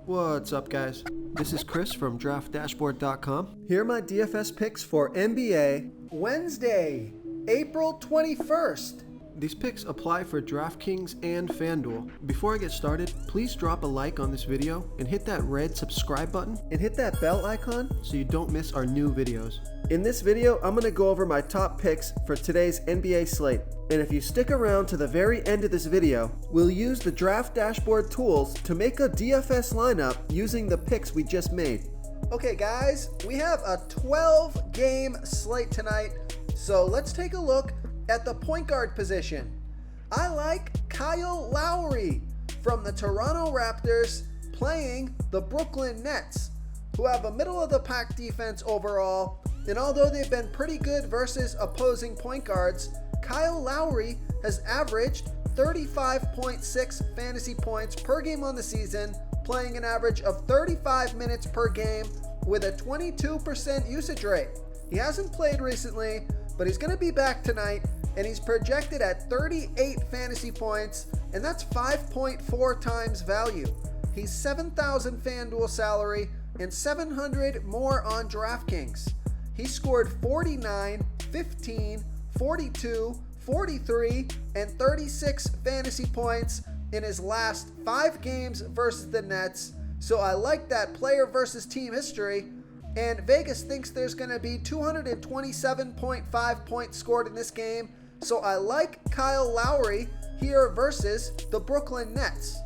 What's up, guys? This is Chris from DraftDashboard.com. Here are my DFS picks for NBA Wednesday, April 21st. These picks apply for DraftKings and FanDuel. Before I get started, please drop a like on this video and hit that red subscribe button and hit that bell icon so you don't miss our new videos. In this video, I'm going to go over my top picks for today's NBA slate. And if you stick around to the very end of this video, we'll use the Draft Dashboard tools to make a DFS lineup using the picks we just made. Okay guys, we have a 12-game slate tonight, so let's take a look at the point guard position. I like Kyle Lowry from the Toronto Raptors playing the Brooklyn Nets, who have a middle-of-the-pack defense overall, and although they've been pretty good versus opposing point guards, Kyle Lowry has averaged 35.6 fantasy points per game on the season, playing an average of 35 minutes per game with a 22% usage rate. He hasn't played recently, but he's going to be back tonight, and he's projected at 38 fantasy points, and that's 5.4 times value. He's 7,000 FanDuel salary and 700 more on DraftKings. He scored 49, 15, 42, 43, and 36 fantasy points in his last 5 games versus the Nets, so I like that player versus team history, and Vegas thinks there's going to be 227.5 points scored in this game, so I like Kyle Lowry here versus the Brooklyn Nets.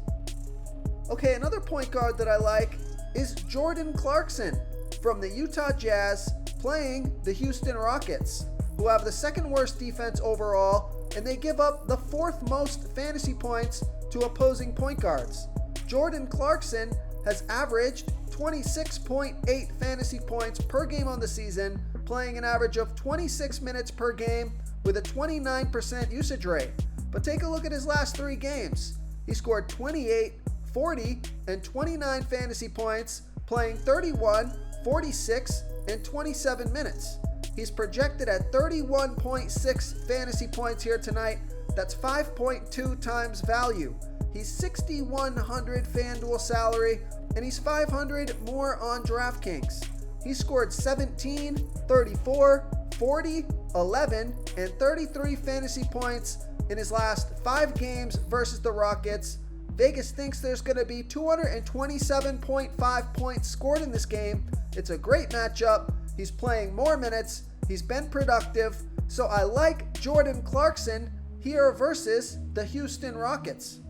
Okay, another point guard that I like is Jordan Clarkson from the Utah Jazz playing the Houston Rockets, who have the second worst defense overall, and they give up the 4th most fantasy points to opposing point guards. Jordan Clarkson has averaged 26.8 fantasy points per game on the season, playing an average of 26 minutes per game with a 29% usage rate. But take a look at his last 3 games. He scored 28, 40, and 29 fantasy points, playing 31, 46, and 27 minutes. He's projected at 31.6 fantasy points here tonight. That's 5.2 times value. He's 6,100 FanDuel salary, and he's 500 more on DraftKings. He scored 17, 34, 40, 11, and 33 fantasy points in his last 5 games versus the Rockets. Vegas thinks there's going to be 227.5 points scored in this game. It's a great matchup. He's playing more minutes. He's been productive. So I like Jordan Clarkson here versus the Houston Rockets.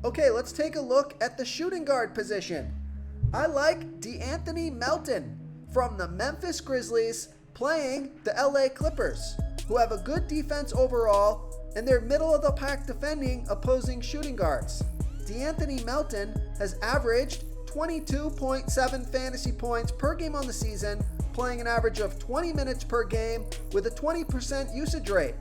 Okay, let's take a look at the shooting guard position. I like DeAnthony Melton from the Memphis Grizzlies playing the LA Clippers, who have a good defense overall, and they're middle-of-the-pack defending opposing shooting guards. DeAnthony Melton has averaged 22.7 fantasy points per game on the season, playing an average of 20 minutes per game with a 20% usage rate.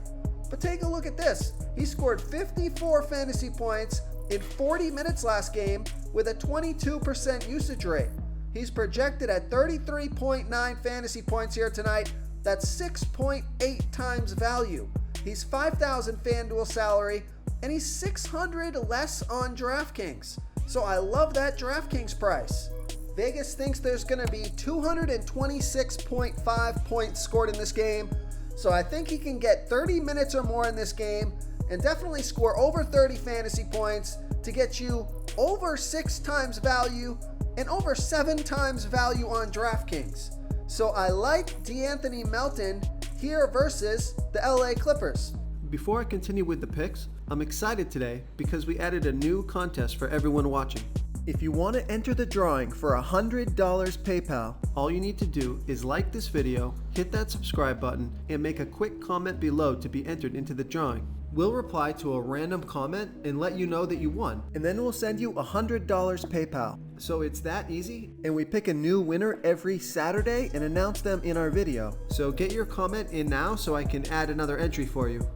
But take a look at this. He scored 54 fantasy points in 40 minutes last game with a 22% usage rate. He's projected at 33.9 fantasy points here tonight. That's 6.8 times value. He's 5,000 FanDuel salary, and he's 600 less on DraftKings. So I love that DraftKings price. Vegas thinks there's going to be 226.5 points scored in this game. So I think he can get 30 minutes or more in this game and definitely score over 30 fantasy points to get you over 6 times value and over 7 times value on DraftKings. So I like DeAnthony Melton here versus the LA Clippers. Before I continue with the picks, I'm excited today because we added a new contest for everyone watching. If you want to enter the drawing for $100 PayPal, all you need to do is like this video, hit that subscribe button, and make a quick comment below to be entered into the drawing. We'll reply to a random comment and let you know that you won, and then we'll send you $100 PayPal. So it's that easy, and we pick a new winner every Saturday and announce them in our video. So get your comment in now so I can add another entry for you.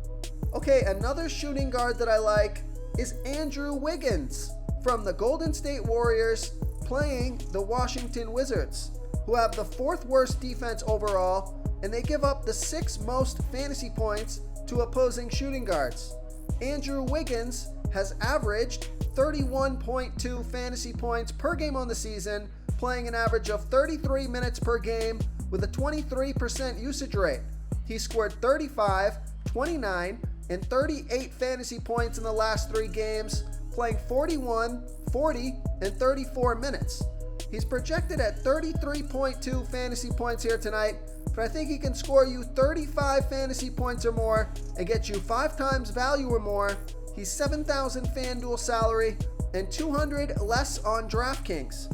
Okay, another shooting guard that I like is Andrew Wiggins from the Golden State Warriors playing the Washington Wizards, who have the 4th worst defense overall, and they give up the 6th most fantasy points to opposing shooting guards. Andrew Wiggins has averaged 31.2 fantasy points per game on the season, playing an average of 33 minutes per game with a 23% usage rate. He scored 35, 29, and 38 fantasy points in the last 3 games, playing 41, 40, and 34 minutes. He's projected at 33.2 fantasy points here tonight, but I think he can score you 35 fantasy points or more and get you 5 times value or more. He's 7,000 FanDuel salary and 200 less on DraftKings.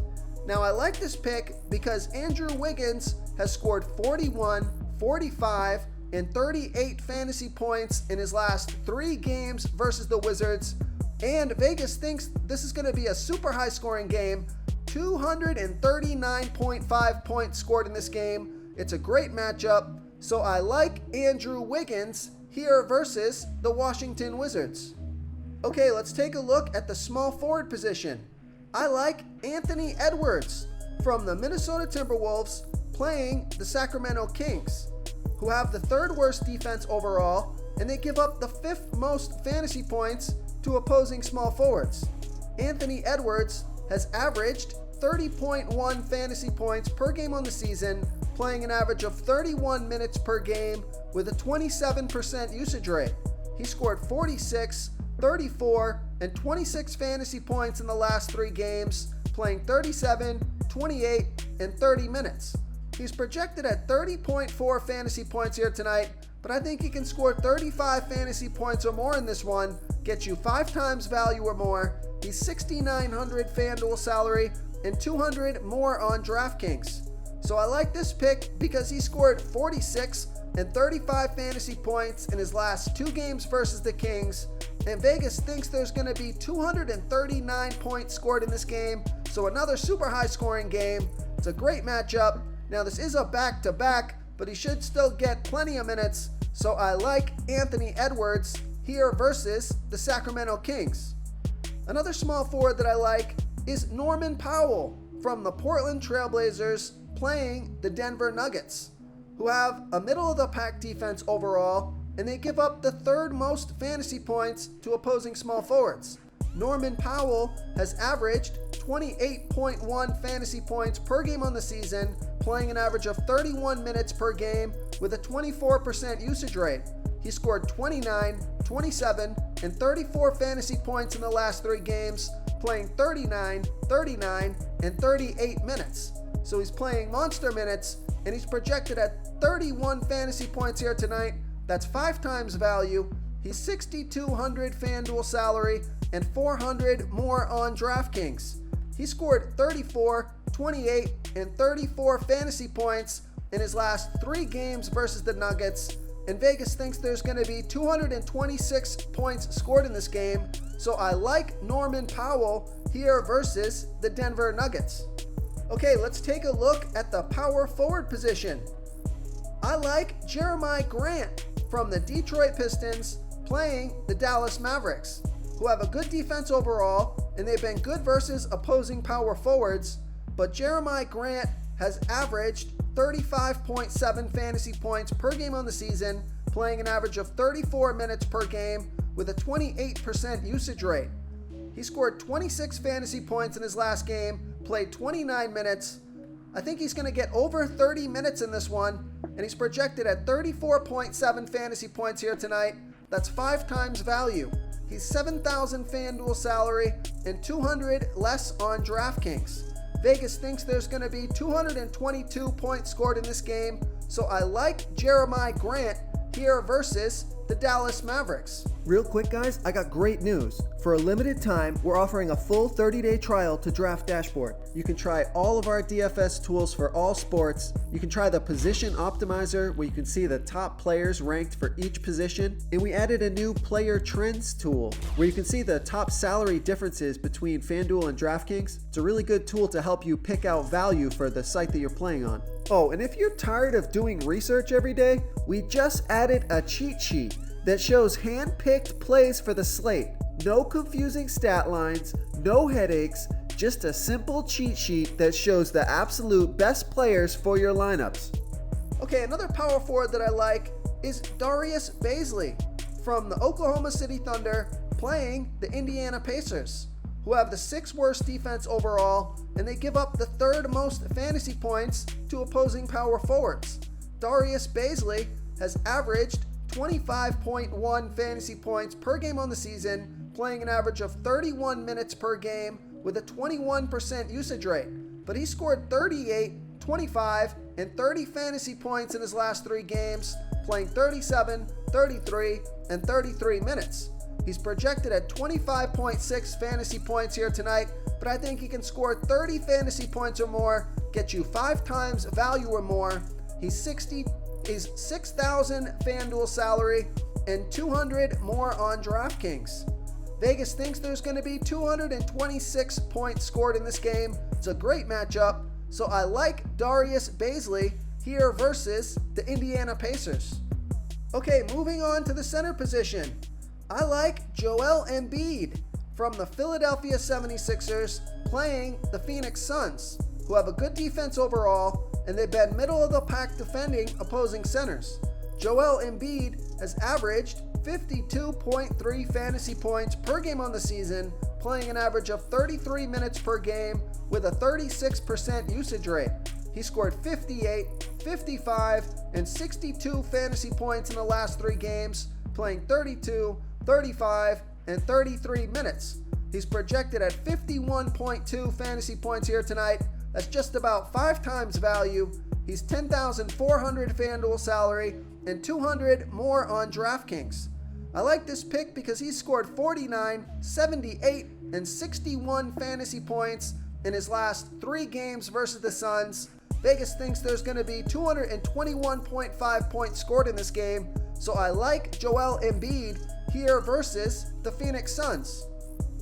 Now I like this pick because Andrew Wiggins has scored 41, 45, and 38 fantasy points in his last 3 games versus the Wizards, and Vegas thinks this is going to be a super high scoring game. 239.5 points scored in this game. It's a great matchup, so I like Andrew Wiggins here versus the Washington Wizards. Okay, let's take a look at the small forward position. I like Anthony Edwards from the Minnesota Timberwolves playing the Sacramento Kings, who have the 3rd worst defense overall, and they give up the 5th most fantasy points to opposing small forwards. Anthony Edwards has averaged 30.1 fantasy points per game on the season, playing an average of 31 minutes per game with a 27% usage rate. He scored 46, 34, and 26 fantasy points in the last 3 games, playing 37, 28, and 30 minutes. He's projected at 30.4 fantasy points here tonight, but I think he can score 35 fantasy points or more in this one, get you 5 times value or more. He's 6,900 FanDuel salary and 200 more on DraftKings. So I like this pick because he scored 46 and 35 fantasy points in his last 2 games versus the Kings, and Vegas thinks there's going to be 239 points scored in this game, so another super high scoring game. It's a great matchup. Now this is a back-to-back, but he should still get plenty of minutes, so I like Anthony Edwards here versus the Sacramento Kings. Another small forward that I like is Norman Powell from the Portland Trailblazers playing the Denver Nuggets, who have a middle-of-the-pack defense overall, and they give up the 3rd most fantasy points to opposing small forwards. Norman Powell has averaged 28.1 fantasy points per game on the season, playing an average of 31 minutes per game with a 24% usage rate. He scored 29, 27, and 34 fantasy points in the last 3 games, playing 39, 39, and 38 minutes. So he's playing monster minutes, and he's projected at 31 fantasy points here tonight. That's 5 times value. He's 6,200 FanDuel salary and 400 more on DraftKings. He scored 34, 28, and 34 fantasy points in his last 3 games versus the Nuggets, and Vegas thinks there's going to be 226 points scored in this game, so I like Norman Powell here versus the Denver Nuggets. Okay, let's take a look at the power forward position. I like Jeremiah Grant from the Detroit Pistons playing the Dallas Mavericks, who have a good defense overall, and they've been good versus opposing power forwards, but Jeremiah Grant has averaged 35.7 fantasy points per game on the season, playing an average of 34 minutes per game with a 28% usage rate. He scored 26 fantasy points in his last game, played 29 minutes. I think he's going to get over 30 minutes in this one, and he's projected at 34.7 fantasy points here tonight. That's 5 times value. He's 7,000 FanDuel salary and 200 less on DraftKings. Vegas thinks there's going to be 222 points scored in this game, so I like Jeremiah Grant here versus the Dallas Mavericks. Real quick, guys, I got great news. For a limited time, we're offering a full 30-day trial to Draft Dashboard. You can try all of our DFS tools for all sports. You can try the Position Optimizer, where you can see the top players ranked for each position. And we added a new Player Trends tool, where you can see the top salary differences between FanDuel and DraftKings. It's a really good tool to help you pick out value for the site that you're playing on. Oh, and if you're tired of doing research every day, we just added a cheat sheet that shows hand-picked plays for the slate. No confusing stat lines, no headaches, just a simple cheat sheet that shows the absolute best players for your lineups. Okay, another power forward that I like is Darius Bazley from the Oklahoma City Thunder playing the Indiana Pacers, who have the 6th worst defense overall, and they give up the 3rd most fantasy points to opposing power forwards. Darius Bazley has averaged 25.1 fantasy points per game on the season, playing an average of 31 minutes per game with a 21% usage rate. But he scored 38, 25, and 30 fantasy points in his last 3 games, playing 37, 33, and 33 minutes. He's projected at 25.6 fantasy points here tonight, but I think he can score 30 fantasy points or more, get you 5 times value or more. He's 6,000 FanDuel salary and 200 more on DraftKings. Vegas thinks there's going to be 226 points scored in this game. It's a great matchup, so I like Darius Bazley here versus the Indiana Pacers. Okay, moving on to the center position. I like Joel Embiid from the Philadelphia 76ers playing the Phoenix Suns, who have a good defense overall, and they've been middle of the pack defending opposing centers. Joel Embiid has averaged 52.3 fantasy points per game on the season, playing an average of 33 minutes per game with a 36% usage rate. He scored 58, 55, and 62 fantasy points in the last 3 games, playing 32, 35, and 33 minutes. He's projected at 51.2 fantasy points here tonight. That's just about 5 times value. He's 10,400 FanDuel salary and 200 more on DraftKings. I like this pick because he scored 49, 78, and 61 fantasy points in his last 3 games versus the Suns. Vegas thinks there's going to be 221.5 points scored in this game, so I like Joel Embiid here versus the Phoenix Suns.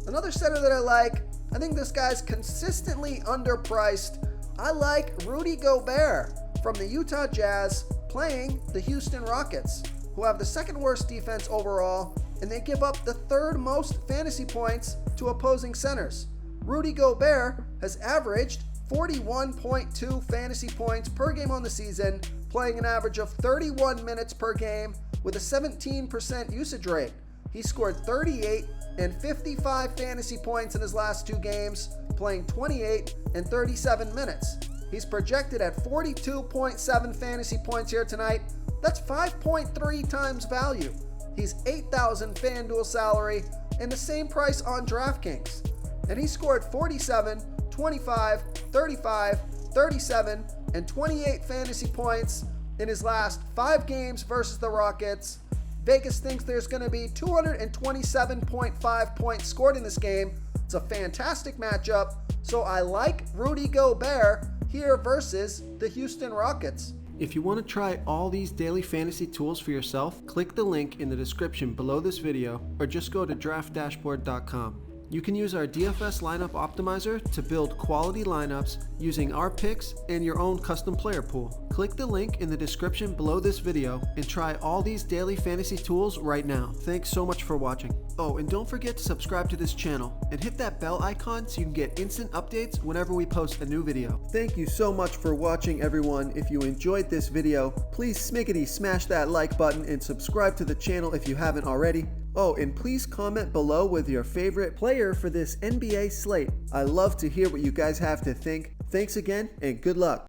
Another center that I think this guy's consistently underpriced. I like Rudy Gobert from the Utah Jazz playing the Houston Rockets, who have the 2nd worst defense overall, and they give up the 3rd most fantasy points to opposing centers. Rudy Gobert has averaged 41.2 fantasy points per game on the season, playing an average of 31 minutes per game with a 17% usage rate. He scored 38 and 55 fantasy points in his last 2 games, playing 28 and 37 minutes. He's projected at 42.7 fantasy points here tonight. That's 5.3 times value. He's 8,000 FanDuel salary and the same price on DraftKings. And he scored 47, 25, 35, 37, and 28 fantasy points in his last 5 games versus the Rockets. Vegas thinks there's going to be 227.5 points scored in this game. It's a fantastic matchup, so I like Rudy Gobert here versus the Houston Rockets. If you want to try all these daily fantasy tools for yourself, click the link in the description below this video or just go to DraftDashboard.com. You can use our DFS lineup optimizer to build quality lineups using our picks and your own custom player pool. Click the link in the description below this video and try all these daily fantasy tools right now. Thanks so much for watching. Oh, and don't forget to subscribe to this channel and hit that bell icon so you can get instant updates whenever we post a new video. Thank you so much for watching, everyone. If you enjoyed this video, please smash that like button and subscribe to the channel if you haven't already. Oh, and please comment below with your favorite player for this NBA slate. I love to hear what you guys have to think. Thanks again, and good luck.